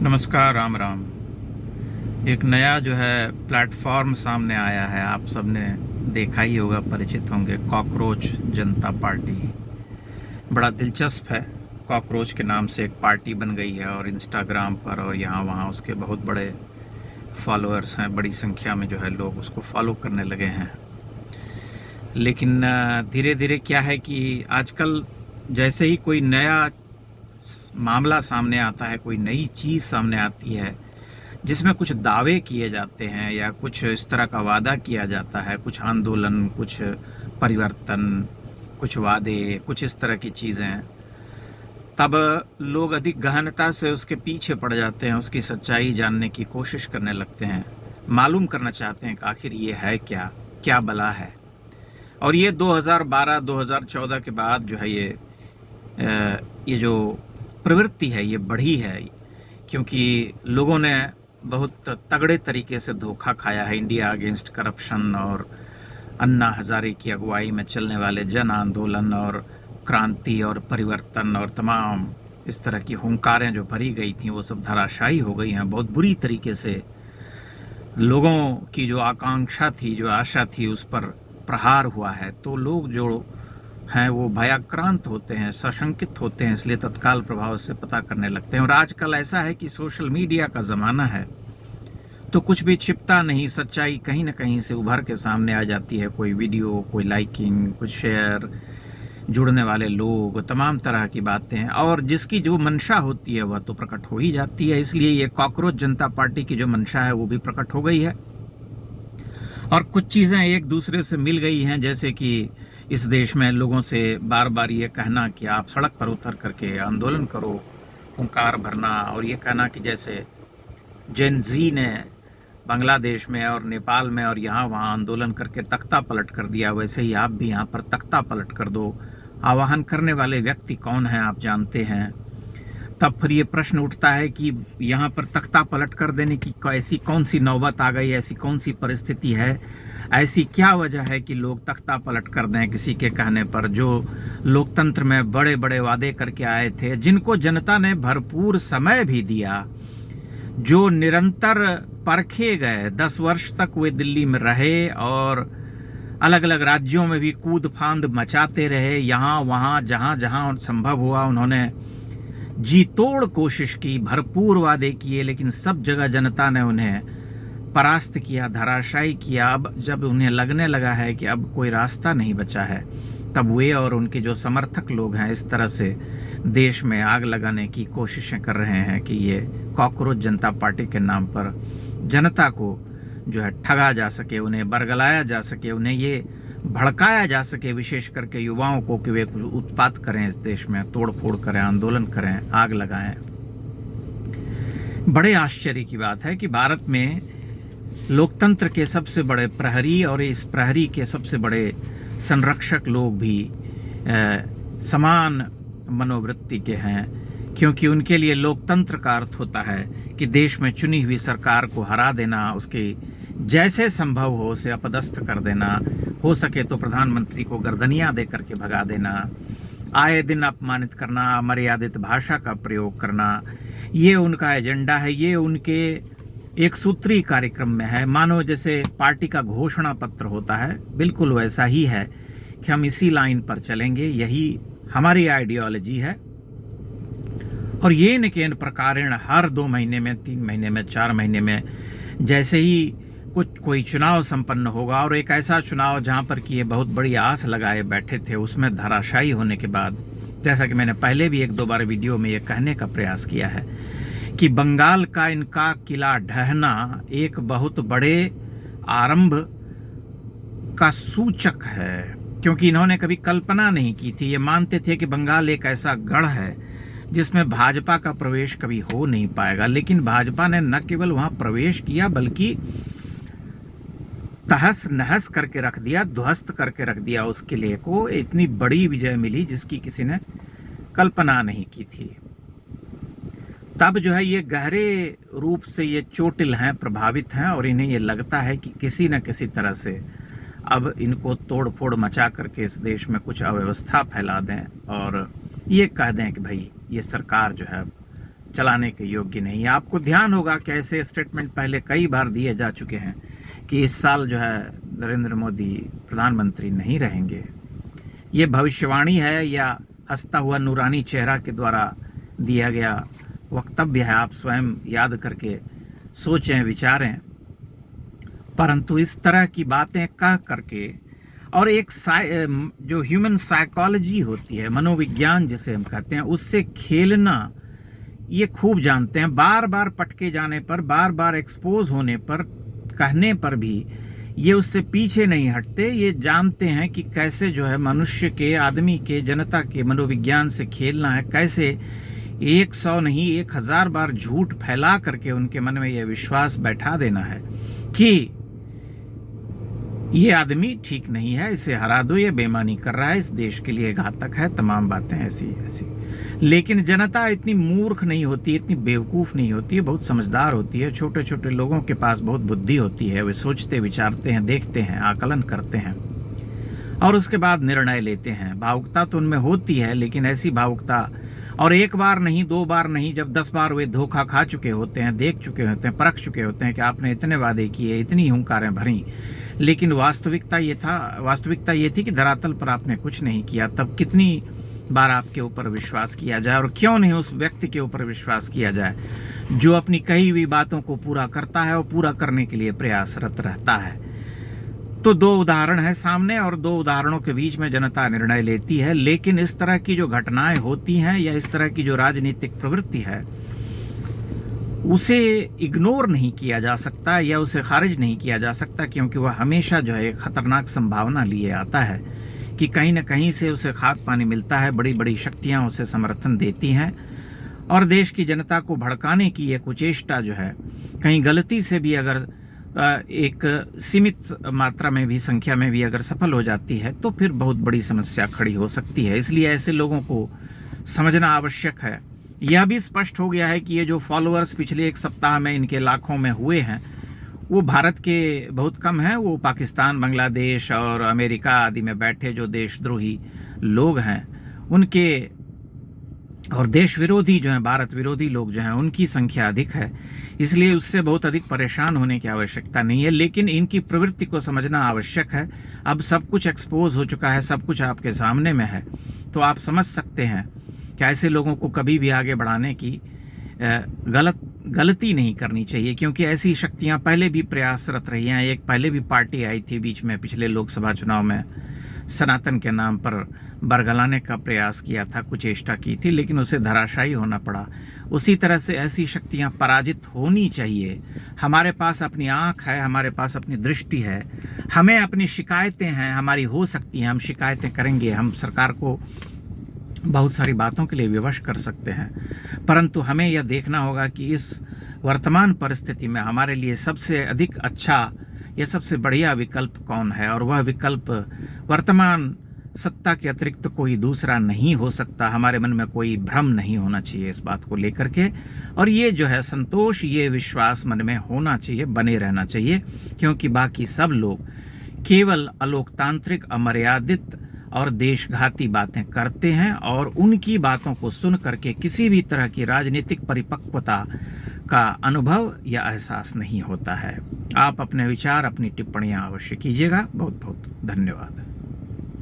नमस्कार, राम राम। एक नया जो है प्लेटफॉर्म सामने आया है, आप सबने देखा ही होगा, परिचित होंगे, कॉकरोच जनता पार्टी। बड़ा दिलचस्प है। कॉकरोच के नाम से एक पार्टी बन गई है और इंस्टाग्राम पर और यहाँ वहाँ उसके बहुत बड़े फॉलोअर्स हैं, बड़ी संख्या में जो है लोग उसको फॉलो करने लगे हैं। लेकिन धीरे धीरे क्या है कि आजकल जैसे ही कोई नया मामला सामने आता है, कोई नई चीज़ सामने आती है जिसमें कुछ दावे किए जाते हैं या कुछ इस तरह का वादा किया जाता है, कुछ आंदोलन, कुछ परिवर्तन, कुछ वादे, कुछ इस तरह की चीज़ें, तब लोग अधिक गहनता से उसके पीछे पड़ जाते हैं, उसकी सच्चाई जानने की कोशिश करने लगते हैं, मालूम करना चाहते हैं कि आखिर ये है क्या, क्या बला है। और ये 2012-2014 के बाद जो है ये जो प्रवृत्ति है ये बढ़ी है, क्योंकि लोगों ने बहुत तगड़े तरीके से धोखा खाया है। इंडिया अगेंस्ट करप्शन और अन्ना हजारे की अगुवाई में चलने वाले जन आंदोलन और क्रांति और परिवर्तन और तमाम इस तरह की हुंकारें जो भरी गई थी वो सब धराशायी हो गई हैं। बहुत बुरी तरीके से लोगों की जो आकांक्षा थी, जो आशा थी, उस पर प्रहार हुआ है। तो लोग जो हैं वो भयाक्रांत होते हैं, सशंकित होते हैं, इसलिए तत्काल प्रभाव से पता करने लगते हैं। और आजकल ऐसा है कि सोशल मीडिया का ज़माना है, तो कुछ भी छिपता नहीं, सच्चाई कहीं ना कहीं से उभर के सामने आ जाती है। कोई वीडियो, कोई लाइकिंग, कुछ शेयर, जुड़ने वाले लोग, तमाम तरह की बातें, और जिसकी जो मंशा होती है वह तो प्रकट हो ही जाती है। इसलिए ये कॉकरोच जनता पार्टी की जो मंशा है वो भी प्रकट हो गई है। और कुछ चीज़ें एक दूसरे से मिल गई हैं, जैसे कि इस देश में लोगों से बार बार ये कहना कि आप सड़क पर उतर करके आंदोलन करो, हुंकार भरना, और ये कहना कि जैसे जेन जी ने बांग्लादेश में और नेपाल में और यहाँ वहाँ आंदोलन करके तख्ता पलट कर दिया, वैसे ही आप भी यहाँ पर तख्ता पलट कर दो। आह्वान करने वाले व्यक्ति कौन हैं आप जानते हैं। तब फिर ये प्रश्न उठता है कि यहाँ पर तख्ता पलट कर देने की ऐसी कौन सी नौबत आ गई, ऐसी कौन सी परिस्थिति है, ऐसी क्या वजह है कि लोग तख्ता पलट कर दें किसी के कहने पर, जो लोकतंत्र में बड़े बड़े वादे करके आए थे, जिनको जनता ने भरपूर समय भी दिया, जो निरंतर परखे गए। 10 वर्ष तक वे दिल्ली में रहे और अलग अलग राज्यों में भी कूद फांद मचाते रहे। यहाँ वहाँ जहाँ जहाँ संभव हुआ उन्होंने जी तोड़ कोशिश की, भरपूर वादे किए, लेकिन सब जगह जनता ने उन्हें परास्त किया, धराशायी किया। अब जब उन्हें लगने लगा है कि अब कोई रास्ता नहीं बचा है, तब वे और उनके जो समर्थक लोग हैं इस तरह से देश में आग लगाने की कोशिशें कर रहे हैं कि ये कॉकरोच जनता पार्टी के नाम पर जनता को जो है ठगा जा सके, उन्हें बरगलाया जा सके, उन्हें ये भड़काया जा सके, विशेष करके युवाओं को, कि वे उत्पात करें, इस देश में तोड़ फोड़ करें, आंदोलन करें, आग लगाएं। बड़े आश्चर्य की बात है कि भारत में लोकतंत्र के सबसे बड़े प्रहरी और इस प्रहरी के सबसे बड़े संरक्षक लोग भी समान मनोवृत्ति के हैं, क्योंकि उनके लिए लोकतंत्र का अर्थ होता है कि देश में चुनी हुई सरकार को हरा देना, उसके जैसे संभव हो उसे अपदस्थ कर देना, हो सके तो प्रधानमंत्री को गर्दनियां दे करके भगा देना, आए दिन अपमानित करना, अमर्यादित भाषा का प्रयोग करना, ये उनका एजेंडा है। ये उनके एक सूत्री कार्यक्रम में है। मानो जैसे पार्टी का घोषणा पत्र होता है, बिल्कुल वैसा ही है कि हम इसी लाइन पर चलेंगे, यही हमारी आइडियोलॉजी है। और ये न केन प्रकारेण हर 2 महीने में, 3 महीने में, 4 महीने में, जैसे ही कोई चुनाव संपन्न होगा, और एक ऐसा चुनाव जहाँ पर कि ये बहुत बड़ी आस लगाए बैठे थे, उसमें धराशायी होने के बाद, जैसा कि मैंने पहले भी 1-2 बार वीडियो में ये कहने का प्रयास किया है कि बंगाल का इनका किला ढहना एक बहुत बड़े आरंभ का सूचक है, क्योंकि इन्होंने कभी कल्पना नहीं की थी। ये मानते थे कि बंगाल एक ऐसा गढ़ है जिसमें भाजपा का प्रवेश कभी हो नहीं पाएगा, लेकिन भाजपा ने न केवल वहां प्रवेश किया बल्कि तहस नहस करके रख दिया, ध्वस्त करके रख दिया उस किले को। इतनी बड़ी विजय मिली जिसकी किसी ने कल्पना नहीं की थी। तब जो है ये गहरे रूप से ये चोटिल हैं, प्रभावित हैं, और इन्हें ये लगता है कि किसी न किसी तरह से अब इनको तोड़ फोड़ मचा करके इस देश में कुछ अव्यवस्था फैला दें और ये कह दें कि भाई ये सरकार जो है चलाने के योग्य नहीं है। आपको ध्यान होगा कि ऐसे स्टेटमेंट पहले कई बार दिए जा चुके हैं कि इस साल जो है नरेंद्र मोदी प्रधानमंत्री नहीं रहेंगे। ये भविष्यवाणी है या हंसता हुआ नूरानी चेहरा के द्वारा दिया गया वक्तव्य है, आप स्वयं याद करके सोचें, विचारें। परंतु इस तरह की बातें कह करके और एक जो ह्यूमन साइकोलॉजी होती है, मनोविज्ञान जिसे हम कहते हैं, उससे खेलना ये खूब जानते हैं। बार बार पटके जाने पर, बार बार एक्सपोज होने पर, कहने पर भी ये उससे पीछे नहीं हटते। ये जानते हैं कि कैसे जो है मनुष्य के, आदमी के, जनता के मनोविज्ञान से खेलना है, कैसे 100 नहीं 1000 बार झूठ फैला करके उनके मन में यह विश्वास बैठा देना है कि ये आदमी ठीक नहीं है, इसे हरा दो, ये बेईमानी कर रहा है, इस देश के लिए घातक है, तमाम बातें ऐसी ऐसी। लेकिन जनता इतनी मूर्ख नहीं होती, इतनी बेवकूफ़ नहीं होती है, बहुत समझदार होती है। छोटे छोटे लोगों के पास बहुत बुद्धि होती है, वे सोचते विचारते हैं, देखते हैं, आकलन करते हैं और उसके बाद निर्णय लेते हैं। भावुकता तो उनमें होती है, लेकिन ऐसी भावुकता, और एक बार नहीं, 2 बार नहीं, जब 10 बार वे धोखा खा चुके होते हैं, देख चुके होते हैं, परख चुके होते हैं कि आपने इतने वादे किए, इतनी हुंकारें भरी, लेकिन वास्तविकता ये थी कि धरातल पर आपने कुछ नहीं किया, तब कितनी बार आपके ऊपर विश्वास किया जाए? और क्यों नहीं उस व्यक्ति के ऊपर विश्वास किया जाए जो अपनी कही हुई बातों को पूरा करता है और पूरा करने के लिए प्रयासरत रहता है। तो 2 उदाहरण है सामने और 2 उदाहरणों के बीच में जनता निर्णय लेती है। लेकिन इस तरह की जो घटनाएं होती हैं या इस तरह की जो राजनीतिक प्रवृत्ति है, उसे इग्नोर नहीं किया जा सकता या उसे खारिज नहीं किया जा सकता, क्योंकि वह हमेशा जो है एक खतरनाक संभावना लिए आता है कि कहीं ना कहीं से उसे खाद पानी मिलता है, बड़ी बड़ी शक्तियां उसे समर्थन देती हैं और देश की जनता को भड़काने की यह कुचेष्टा जो है, कहीं गलती से भी अगर एक सीमित मात्रा में भी, संख्या में भी अगर सफल हो जाती है तो फिर बहुत बड़ी समस्या खड़ी हो सकती है। इसलिए ऐसे लोगों को समझना आवश्यक है। यह भी स्पष्ट हो गया है कि ये जो फॉलोअर्स पिछले 1 सप्ताह में इनके लाखों में हुए हैं, वो भारत के बहुत कम हैं। वो पाकिस्तान, बांग्लादेश और अमेरिका आदि में बैठे जो देशद्रोही लोग हैं, उनके और देश विरोधी जो हैं, भारत विरोधी लोग जो हैं, उनकी संख्या अधिक है। इसलिए उससे बहुत अधिक परेशान होने की आवश्यकता नहीं है, लेकिन इनकी प्रवृत्ति को समझना आवश्यक है। अब सब कुछ एक्सपोज हो चुका है, सब कुछ आपके सामने में है, तो आप समझ सकते हैं कि ऐसे लोगों को कभी भी आगे बढ़ाने की गलती नहीं करनी चाहिए, क्योंकि ऐसी शक्तियां पहले भी प्रयासरत रही हैं। एक पहले भी पार्टी आई थी बीच में, पिछले लोकसभा चुनाव में, सनातन के नाम पर बरगलाने का प्रयास किया था, कुचेष्टा की थी, लेकिन उसे धराशायी होना पड़ा। उसी तरह से ऐसी शक्तियां पराजित होनी चाहिए। हमारे पास अपनी आंख है, हमारे पास अपनी दृष्टि है, हमें अपनी शिकायतें हैं, हमारी हो सकती हैं, हम शिकायतें करेंगे, हम सरकार को बहुत सारी बातों के लिए विवश कर सकते हैं, परंतु हमें यह देखना होगा कि इस वर्तमान परिस्थिति में हमारे लिए सबसे अधिक अच्छा या सबसे बढ़िया विकल्प कौन है, और वह विकल्प वर्तमान सत्ता के अतिरिक्त कोई दूसरा नहीं हो सकता। हमारे मन में कोई भ्रम नहीं होना चाहिए इस बात को लेकर के, और ये जो है संतोष, ये विश्वास मन में होना चाहिए, बने रहना चाहिए, क्योंकि बाकी सब लोग केवल अलोकतांत्रिक, अमर्यादित और देशघाती बातें करते हैं और उनकी बातों को सुन करके किसी भी तरह की राजनीतिक परिपक्वता का अनुभव या एहसास नहीं होता है। आप अपने विचार, अपनी टिप्पणियां अवश्य कीजिएगा। बहुत बहुत धन्यवाद।